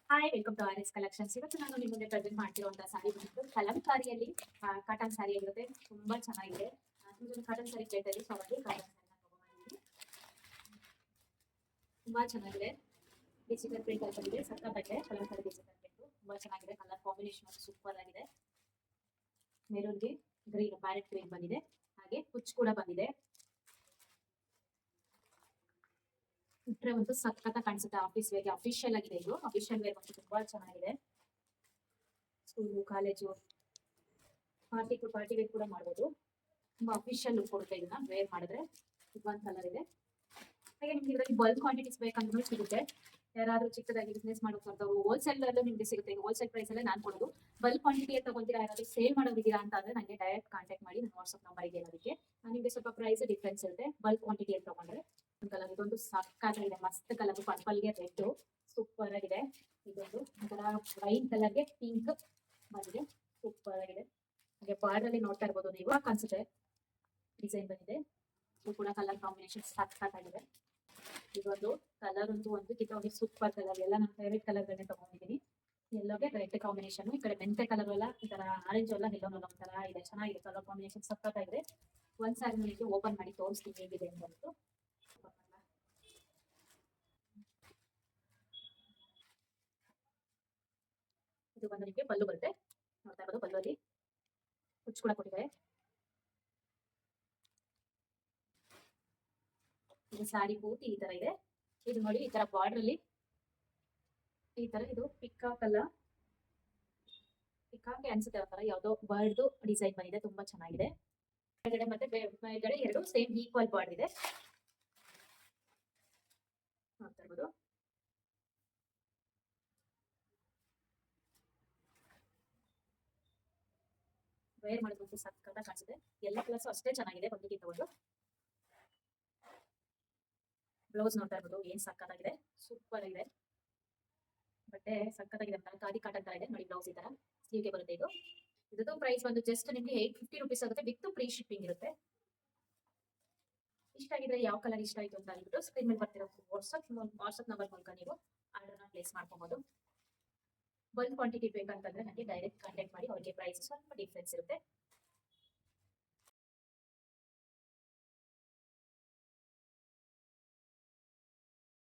Hi welcome to R S collections. ಇವತ್ತು ನಾನು ನಿಮ್ಮ ಮುಂದೆ ಪ್ರೆಸೆಂಟ್ ಮಾಡ್ತಿರುವಂತಹ ಸಾರಿ ಬಂದು ಕಲಂಕಾರಿಯಲ್ಲಿ ಕಾಟನ್ ಸಾರಿ ಆಗಿರುತ್ತೆ. ತುಂಬಾ ಚೆನ್ನಾಗಿದೆ. ಕಾಟನ್ ಸಾರಿ ಕೇಳ್ತಾ ಸೊ ಹಾಗಾಗಿ ಕಾಟನ್ ಸಾರಿನ ತಗೊಂಡಿದ್ದೀನಿ. ತುಂಬಾ ಚೆನ್ನಾಗಿದೆ. ಡಿಜಿಟಲ್ ಪ್ರಿಂಟ್ ಅಲ್ಲಿ ಬಂದಿದೆ. ಸಕ್ಕತ್ತಾಗಿದೆ. ಕಲಂಕಾರಿ ಡಿಜಿಟಲ್ ಪ್ರಿಂಟ್ ತುಂಬಾ ಚೆನ್ನಾಗಿದೆ. ಕಲರ್ ಕಾಂಬಿನೇಷನ್ ಸೂಪರ್ ಆಗಿದೆ. ಮೆರೂನ್ಗೆ ಗ್ರೀನ್ ಪ್ಯಾರೆಟ್ ಗ್ರೀನ್ ಬಂದಿದೆ. ಹಾಗೆ ಕುಚ್ ಕೂಡ ಬಂದಿದೆ. ಇಟ್ರೆ ಒಂದು ಸಕ್ಕತ್ತ ಕಾಣಿಸುತ್ತೆ. ಆಫೀಸ್ ವೇರ್ಗೆ ಅಫಿಷಿಯಲ್ ಆಗಿದೆ. ಇದು ಅಫಿಷಿಯಲ್ ವೇರ್ ಬಂದು ತುಂಬಾ ಚೆನ್ನಾಗಿದೆ. ಸ್ಕೂಲು ಕಾಲೇಜು ಪಾರ್ಟಿ ವೇರ್ ಕೂಡ ಮಾಡ್ಬೋದು. ತುಂಬಾ ಅಫಿಷಿಯಲ್ ಲುಕ್ ಕೊಡುತ್ತೆ. ಇದನ್ನ ವೇರ್ ಮಾಡಿದ್ರೆ ಒಂದು ಕಲರ್ ಇದೆ. ಹಾಗೆ ನಿಮ್ಗೆ ಇದರಲ್ಲಿ ಬಲ್ಕ್ ಕ್ವಾಂಟಿಟೀಸ್ ಬೇಕಂದ್ರೂ ಸಿಗುತ್ತೆ. ಯಾರಾದ್ರೂ ಚಿಕ್ಕದಾಗಿ ಬಿಸ್ನೆಸ್ ಮಾಡೋದು ಹೋಲ್ಸೇಲ್ ಅಲ್ಲೂ ನಿಮ್ಗೆ ಸಿಗುತ್ತೆ. ಹೋಲ್ಸೇಲ್ ಪ್ರೈಸ್ ಅಲ್ಲೇ ನಾನು ಕೊಡೋದು. ಬಲ್ಕ್ ಕ್ವಾಂಟಿಟಿ ತಗೊಂತೀರಾ, ಯಾರಾದ್ರೂ ಸೇಲ್ ಮಾಡೋದಿದ್ದೀರಾ ಅಂತ ಅಂದ್ರೆ ನನಗೆ ಡೈರೆಕ್ಟ್ ಕಾಂಟ್ಯಾಕ್ಟ್ ಮಾಡಿ. ನನ್ನ ವಾಟ್ಸ್ಆಪ್ ನಂಬರ್ ಇದೆ. ಅದಕ್ಕೆ ನಿಮಗೆ ಸ್ವಲ್ಪ ಪ್ರೈಸ್ ಡಿಫ್ರೆನ್ಸ್ ಇರುತ್ತೆ. ಬಲ್ಕ್ ಕ್ವಾಂಟಿಟಿ ಅಂತ ತಗೊಂಡ್ರೆ ಕಲರ್ ಇದೊಂದು ಸಕ್ಕತ್ತಾಗಿದೆ. ಮಸ್ತ್ ಕಲರ್. ಪರ್ಪಲ್ಗೆ ರೆಡ್ ಸೂಪರ್ ಆಗಿದೆ. ಇದೊಂದು ಒಂಥರ ವೈನ್ ಕಲರ್ಗೆ ಪಿಂಕ್ ಬಂದಿದೆ. ಸೂಪರ್ ಆಗಿದೆ. ಹಾಗೆ ಬಾರ್ಡರ್ ಅಲ್ಲಿ ನೋಡ್ತಾ ಇರ್ಬೋದು ನೀವು. ಕಾಣಿಸುತ್ತೆ ಡಿಸೈನ್ ಬಂದಿದೆ. ಇದು ಕೂಡ ಕಲರ್ ಕಾಂಬಿನೇಷನ್ ಸಕ್ಕತ್ತಾಗಿದೆ. ಇದೊಂದು ಕಲರ್ ಅಂತೂ ಒಂದು ಕಿತ್ತೋಗಿ ಸೂಪರ್ ಕಲರ್. ಎಲ್ಲ ನನ್ನ ಫೇವ್ರೇಟ್ ಕಲರ್ ಗಳನ್ನೇ ತಗೊಂಡಿದ್ದೀನಿ. ಎಲ್ಲೋಗೆ ರೆಡ್ ಕಾಂಬಿನೇಷನ್. ಈ ಕಡೆ ಮೆಂತೆ ಕಲರ್ ಎಲ್ಲ ಈ ತರ ಆರೆಂಜ್ ಎಲ್ಲ ಎಲ್ಲೋ ಒಂಥರ ಇದೆ. ಚೆನ್ನಾಗಿದೆ. ಕಲರ್ ಕಾಂಬಿನೇಷನ್ ಸಕ್ಕತ್ತಾಗಿದೆ. ಒಂದ್ ಸಾರಿ ನಿಮಗೆ ಓಪನ್ ಮಾಡಿ ತೋರಿಸ್ತೀನಿ ಹೇಗಿದೆ ಅಂತ. ಇದು ಬಂದು ನಿಮಗೆ ಪಲ್ಲು ಬರುತ್ತೆ. ನೋಡ್ತಾ ಇರೋದು ಪಲ್ಲುವಲ್ಲಿ ಕುಚ್ಚು ಕೂಡ ಕೊಟ್ಟಿದ್ದಾರೆ. ಇದು ಸಾರಿ ಪೂರ್ತಿ ಈ ತರ ಇದೆ. ಇದು ನೋಡಿ ಈ ತರ ಬಾರ್ಡರ್ ಅಲ್ಲಿ ಈ ತರ ಇದು ಪಿಕಾಕ್ ಅಲ್ಲ, ಪಿಕಾಕ್ ಅನ್ಸುತ್ತೆ. ಒಂಥರ ಯಾವ್ದೋ ಬರ್ಡ್ ಡಿಸೈನ್ ಬಂದಿದೆ. ತುಂಬಾ ಚೆನ್ನಾಗಿದೆ. ಕೆಳಗಡೆ ಮತ್ತೆ ಮೇಲ್ಗಡೆ ಎರಡು ಸೇಮ್ ಈಕ್ವಲ್ ಬಾರ್ಡರ್ ಇದೆ. ನೋಡ್ತಾ ಇರ್ಬೋದು. ವೇರ್ ಮಾಡೋದಕ್ಕೂ ಸಕ್ಕತ್ತ ಕಾಣಿಸುತ್ತೆ. ಎಲ್ಲ ಕಲರ್ಸ್ ಅಷ್ಟೇ ಚೆನ್ನಾಗಿದೆ. ಒಂದಕ್ಕಿಂತ ಒಂದು. ಬ್ಲೌಸ್ ನೋಡ್ತಾ ಇರ್ಬೋದು ಏನ್ ಸಕ್ಕತ್ತಾಗಿದೆ. ಸೂಪರ್ ಆಗಿದೆ. ಬಟ್ಟೆ ಸಕ್ಕತ್ತಾಗಿದೆ. ಖಾದಿ ಕಾಟನ್ ತರ ಇದೆ ನೋಡಿ. ಬ್ಲೌಸ್ ಈ ತರ ಸ್ಲೀವ್ಗೆ ಬರುತ್ತೆ. ಇದು ಪ್ರೈಸ್ ಬಂದು ಜಸ್ಟ್ ನಿಮಗೆ 850 ರುಪೀಸ್ ಆಗುತ್ತೆ. ವಿತ್ ಫ್ರೀ ಶಿಪ್ಪಿಂಗ್ ಇರುತ್ತೆ. ಇಷ್ಟ ಆಗಿದ್ರೆ ಯಾವ ಕಲರ್ ಇಷ್ಟ ಆಯ್ತು ಅಂತ ಹೇಳ್ಬಿಟ್ಟು ಸ್ಕ್ರೀನ್ ಮೇಲೆ ಬರ್ತಿರೋ ವಾಟ್ಸ್ಆಪ್ ನಂಬರ್ ಮೂಲಕ ನೀವು ಆರ್ಡರ್ನ ಪ್ಲೇಸ್ ಮಾಡ್ಕೋಬಹುದು. ಬಲ್ಕ್ ಕ್ವಾಂಟಿಟಿ ಬೇಕಂತಂದ್ರೆ ನನಗೆ ಡೈರೆಕ್ಟ್ ಕಾಂಟ್ಯಾಕ್ಟ್ ಮಾಡಿ. ಅವರಿಗೆ ಪ್ರೈಸ್ ಸ್ವಲ್ಪ ಡಿಫ್ರೆನ್ಸ್ ಇರುತ್ತೆ.